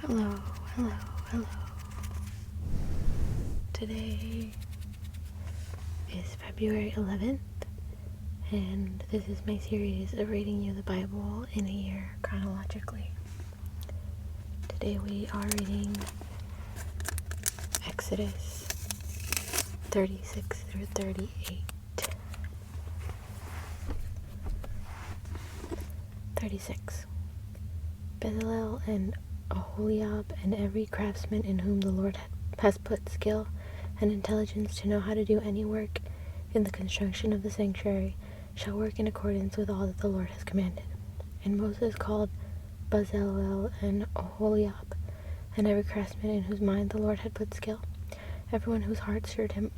Hello, hello, hello. Today is February 11th, and this is my series of reading you the Bible in a year chronologically. Today we are reading Exodus 36 through 38. 36. Bezalel and Aholiab and every craftsman in whom the Lord has put skill and intelligence to know how to do any work in the construction of the sanctuary shall work in accordance with all that the Lord has commanded. And Moses called Bezalel and Aholiab and every craftsman in whose mind the Lord had put skill, everyone whose heart stirred him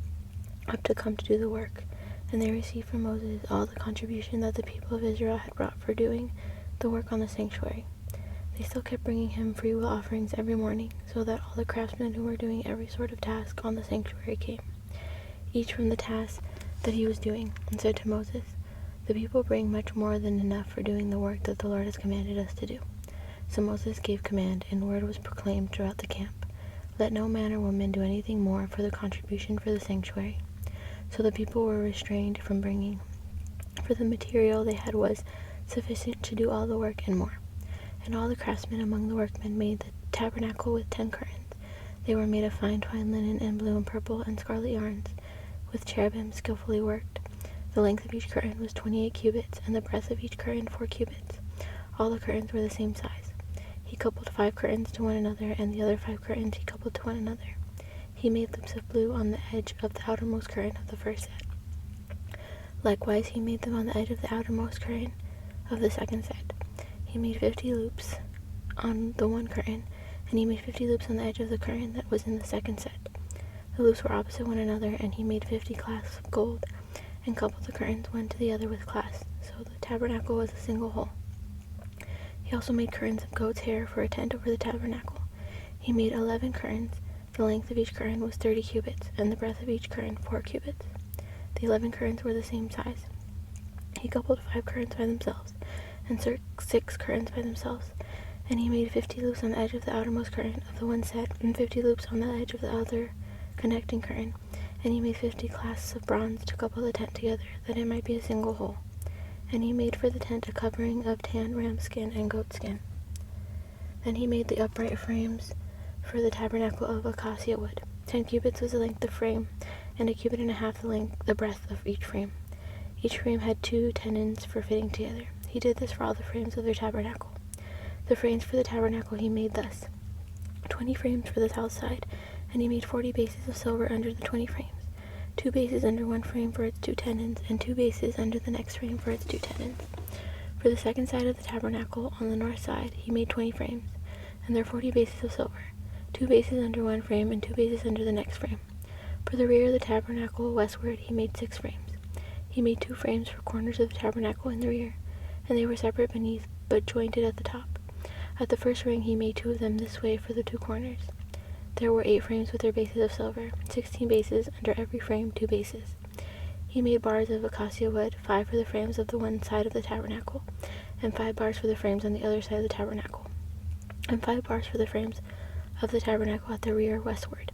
up to come to do the work. And they received from Moses all the contribution that the people of Israel had brought for doing the work on the sanctuary. They still kept bringing him freewill offerings every morning, so that all the craftsmen who were doing every sort of task on the sanctuary came, each from the task that he was doing, and said to Moses, "The people bring much more than enough for doing the work that the Lord has commanded us to do." So Moses gave command, and word was proclaimed throughout the camp, "Let no man or woman do anything more for the contribution for the sanctuary." So the people were restrained from bringing, for the material they had was sufficient to do all the work and more. And all the craftsmen among the workmen made the tabernacle with 10 curtains. They were made of fine twined linen and blue and purple and scarlet yarns, with cherubim skillfully worked. The length of each curtain was 28 cubits, and the breadth of each curtain 4 cubits. All the curtains were the same size. He coupled 5 curtains to one another, and the other 5 curtains he coupled to one another. He made loops of blue on the edge of the outermost curtain of the first set. Likewise he made them on the edge of the outermost curtain of the second set. He made 50 loops on the one curtain, and he made 50 loops on the edge of the curtain that was in the second set. The loops were opposite one another, and he made 50 clasps of gold, and coupled the curtains one to the other with clasps, so the tabernacle was a single whole. He also made curtains of goat's hair for a tent over the tabernacle. He made 11 curtains. The length of each curtain was 30 cubits, and the breadth of each curtain 4 cubits. The 11 curtains were the same size. He coupled 5 curtains by themselves, and 6 curtains by themselves, and he made 50 loops on the edge of the outermost curtain of the one set, and 50 loops on the edge of the other connecting curtain, and he made 50 clasps of bronze to couple the tent together, that it might be a single whole. And he made for the tent a covering of tanned ram skin and goat skin. Then he made the upright frames for the tabernacle of acacia wood. 10 cubits was the length of the frame, and 1.5 cubits the breadth of each frame. Each frame had 2 tenons for fitting together. He did this for all the frames of their tabernacle. The frames for the tabernacle he made thus: 20 frames for the south side, and he made 40 bases of silver under the 20 frames, 2 bases under one frame for its 2 tenons, and 2 bases under the next frame for its 2 tenons. For the second side of the tabernacle, on the north side, he made 20 frames, and there 40 bases of silver, 2 bases under one frame and 2 bases under the next frame. For the rear of the tabernacle westward, he made 6 frames. He made 2 frames for corners of the tabernacle in the rear, and they were separate beneath, but jointed at the top. At the first ring he made 2 of them this way for the 2 corners. There were 8 frames with their bases of silver, 16 bases under every frame, 2 bases. He made bars of acacia wood, 5 for the frames of the one side of the tabernacle, and 5 bars for the frames on the other side of the tabernacle, and 5 bars for the frames of the tabernacle at the rear westward.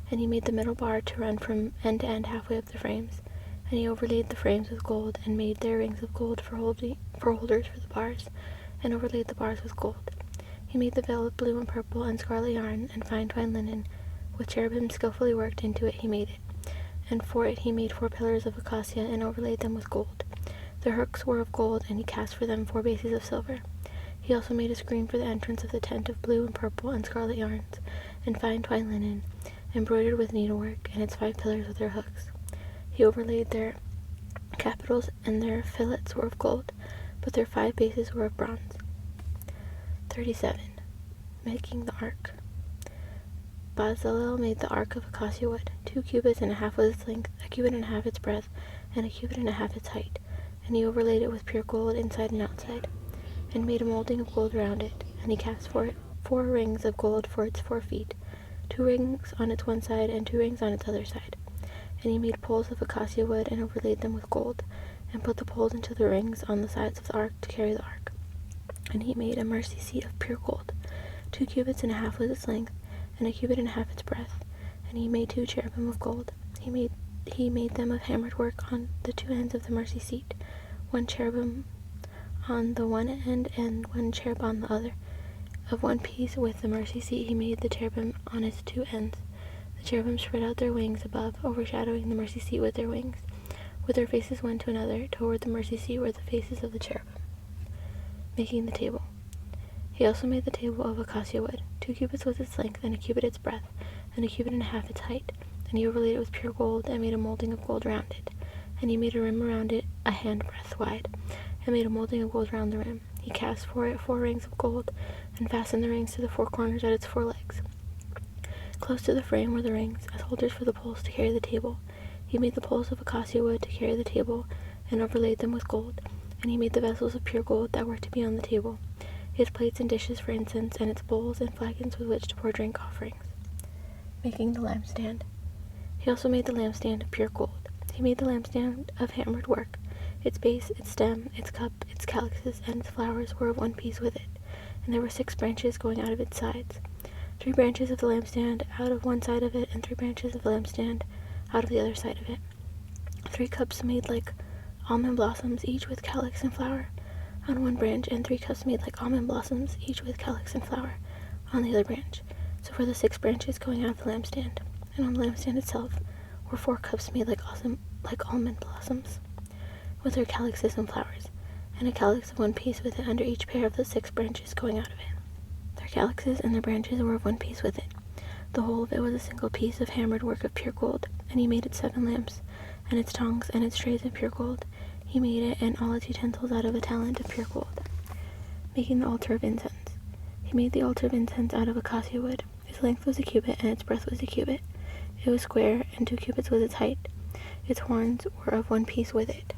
And he made the middle bar to run from end to end halfway up the frames, and he overlaid the frames with gold, and made their rings of gold for holders for the bars, and overlaid the bars with gold. He made the veil of blue and purple and scarlet yarn and fine twined linen, with cherubim skillfully worked into it he made it. And for it he made 4 pillars of acacia, and overlaid them with gold. The hooks were of gold, and he cast for them 4 bases of silver. He also made a screen for the entrance of the tent of blue and purple and scarlet yarns, and fine twined linen, embroidered with needlework, and its 5 pillars with their hooks. He overlaid their capitals, and their fillets were of gold, but their 5 bases were of bronze. 37. Making the ark. Bezalel made the ark of acacia wood. 2 cubits and a half was its length, 1.5 cubits its breadth, and 1.5 cubits its height. And he overlaid it with pure gold inside and outside, and made a molding of gold round it. And he cast for it 4 rings of gold for its 4 feet, 2 rings on its one side and 2 rings on its other side. And he made poles of acacia wood, and overlaid them with gold, and put the poles into the rings on the sides of the ark to carry the ark. And he made a mercy seat of pure gold. 2.5 cubits was its length, and 1.5 cubits its breadth. And he made 2 cherubim of gold. He made them of hammered work on the 2 ends of the mercy seat, 1 cherubim on the one end and 1 cherub on the other. Of one piece with the mercy seat he made the cherubim on its 2 ends. The cherubim spread out their wings above, overshadowing the mercy seat with their wings. With their faces one to another, toward the mercy seat were the faces of the cherubim. Making the table. He also made the table of acacia wood. 2 cubits was its length, and 1 cubit its breadth, and 1.5 cubits its height. And he overlaid it with pure gold, and made a molding of gold round it. And he made a rim around it 1 handbreadth wide, and made a molding of gold round the rim. He cast for it 4 rings of gold, and fastened the rings to the 4 corners at its 4 legs. Close to the frame were the rings, as holders for the poles to carry the table. He made the poles of acacia wood to carry the table, and overlaid them with gold. And he made the vessels of pure gold that were to be on the table, its plates and dishes for incense, and its bowls and flagons with which to pour drink offerings. Making the lampstand. He also made the lampstand of pure gold. He made the lampstand of hammered work. Its base, its stem, its cup, its calyxes, and its flowers were of one piece with it, and there were 6 branches going out of its sides. 3 branches of the lampstand out of one side of it, and 3 branches of the lampstand out of the other side of it. 3 cups made like almond blossoms, each with calyx and flower on one branch, and 3 cups made like almond blossoms, each with calyx and flower on the other branch. So for the 6 branches going out of the lampstand, and on the lampstand itself were 4 cups made like almond blossoms, with their calyxes and flowers, and a calyx of one piece with it under each pair of the 6 branches going out of it. Their calyxes and their branches were of one piece with it. The whole of it was a single piece of hammered work of pure gold, and he made it 7 lamps, and its tongs and its trays of pure gold. He made it and all its utensils out of a talent of pure gold. Making the altar of incense. He made the altar of incense out of acacia wood. Its length was 1 cubit, and its breadth was 1 cubit. It was square, and 2 cubits was its height. Its horns were of one piece with it.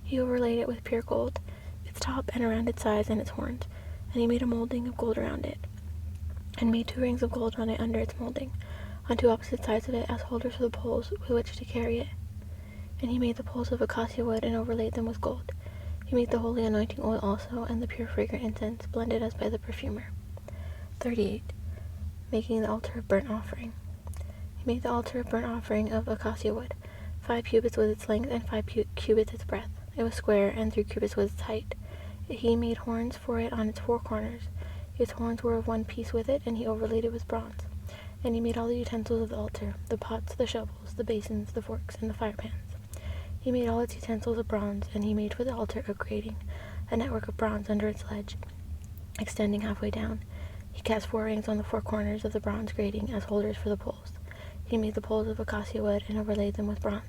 He overlaid it with pure gold, its top and around its sides and its horns, and he made a molding of gold around it, and made 2 rings of gold on it under its molding, on 2 opposite sides of it as holders for the poles with which to carry it. And he made the poles of acacia wood and overlaid them with gold. He made the holy anointing oil also, and the pure fragrant incense, blended as by the perfumer. 38. Making the altar of burnt offering. He made the altar of burnt offering of acacia wood. 5 cubits was its length, and 5 cubits its breadth. It was square, and 3 cubits was its height. He made horns for it on its 4 corners. Its horns were of one piece with it, and he overlaid it with bronze. And he made all the utensils of the altar, the pots, the shovels, the basins, the forks, and the firepans. He made all its utensils of bronze, and he made for the altar a grating, a network of bronze under its ledge, extending halfway down. He cast 4 rings on the 4 corners of the bronze grating as holders for the poles. He made the poles of acacia wood and overlaid them with bronze,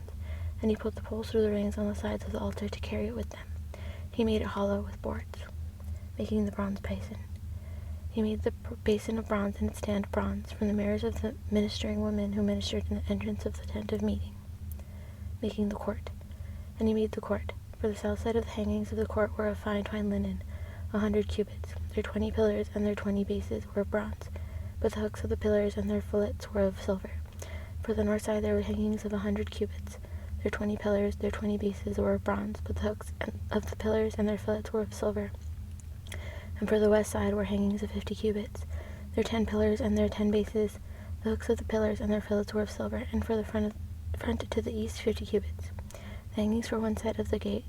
and he put the poles through the rings on the sides of the altar to carry it with them. He made it hollow with boards. Making the bronze basin. He made the basin of bronze and its stand of bronze from the mirrors of the ministering women who ministered in the entrance of the tent of meeting. Making the court. And he made the court. For the south side of the hangings of the court were of fine twined linen, 100 cubits. Their 20 pillars and their 20 bases were of bronze, but the hooks of the pillars and their fillets were of silver. For the north side there were hangings of 100 cubits. Their 20 pillars, their 20 bases were of bronze, but the hooks of the pillars and their fillets were of silver. And for the west side were hangings of 50 cubits. Their 10 pillars and their 10 bases, the hooks of the pillars and their fillets were of silver. And for the front to the east 50 cubits. The hangings for one side of the gate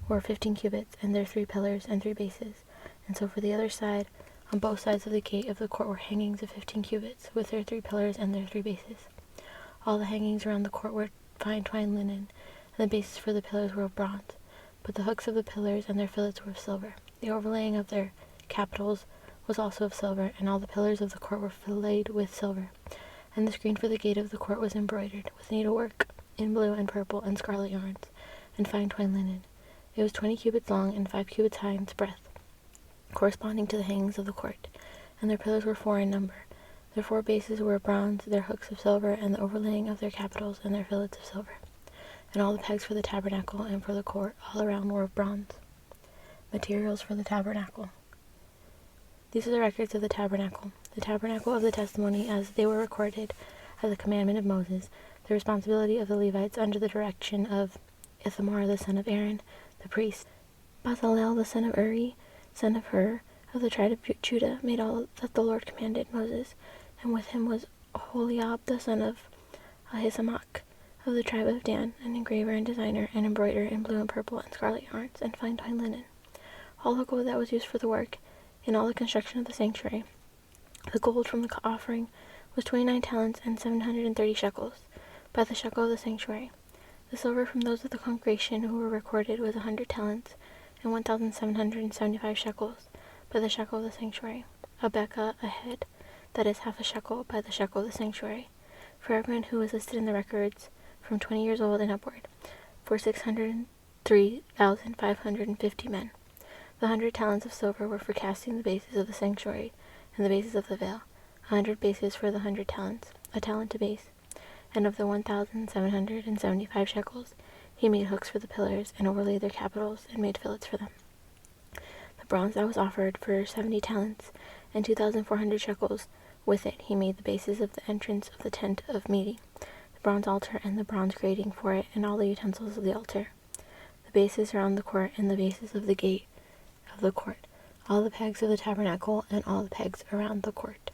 were 15 cubits, and their 3 pillars and 3 bases. And so for the other side, on both sides of the gate of the court were hangings of 15 cubits, with their 3 pillars and their 3 bases. All the hangings around the court were fine twined linen, and the bases for the pillars were of bronze, but the hooks of the pillars and their fillets were of silver. The overlaying of their capitals was also of silver, and all the pillars of the court were filleted with silver. And the screen for the gate of the court was embroidered with needlework in blue and purple and scarlet yarns, and fine twined linen. It was 20 cubits long and 5 cubits high in its breadth, corresponding to the hangings of the court, and their pillars were 4 in number. Their 4 bases were of bronze, their hooks of silver, and the overlaying of their capitals and their fillets of silver. And all the pegs for the tabernacle and for the court all around were of bronze. Materials for the tabernacle. These are the records of the tabernacle of the testimony as they were recorded as a commandment of Moses, the responsibility of the Levites under the direction of Ithamar the son of Aaron, the priest, Bezalel the son of Uri, son of Hur, of the tribe of Judah, made all that the Lord commanded Moses, and with him was Oholiab the son of Ahisamach, of the tribe of Dan, an engraver and designer, and embroiderer in blue and purple and scarlet yarns, and fine twined linen. All the gold that was used for the work, in all the construction of the sanctuary, the gold from the offering, was 29 talents and 730 shekels, by the shekel of the sanctuary. The silver from those of the congregation who were recorded was 100 talents and 1,775 shekels, by the shekel of the sanctuary. A bekah, a head, that is half a shekel, by the shekel of the sanctuary, for everyone who was listed in the records from 20 years old and upward, for 603,550 men. The 100 talents of silver were for casting the bases of the sanctuary and the bases of the veil, 100 bases for the 100 talents, a talent a base. And of the 1,775 shekels, he made hooks for the pillars, and overlaid their capitals, and made fillets for them. The bronze that was offered for 70 talents, and 2,400 shekels, with it he made the bases of the entrance of the tent of meeting, the bronze altar, and the bronze grating for it, and all the utensils of the altar, the bases around the court, and the bases of the gate of the court, all the pegs of the tabernacle, and all the pegs around the court.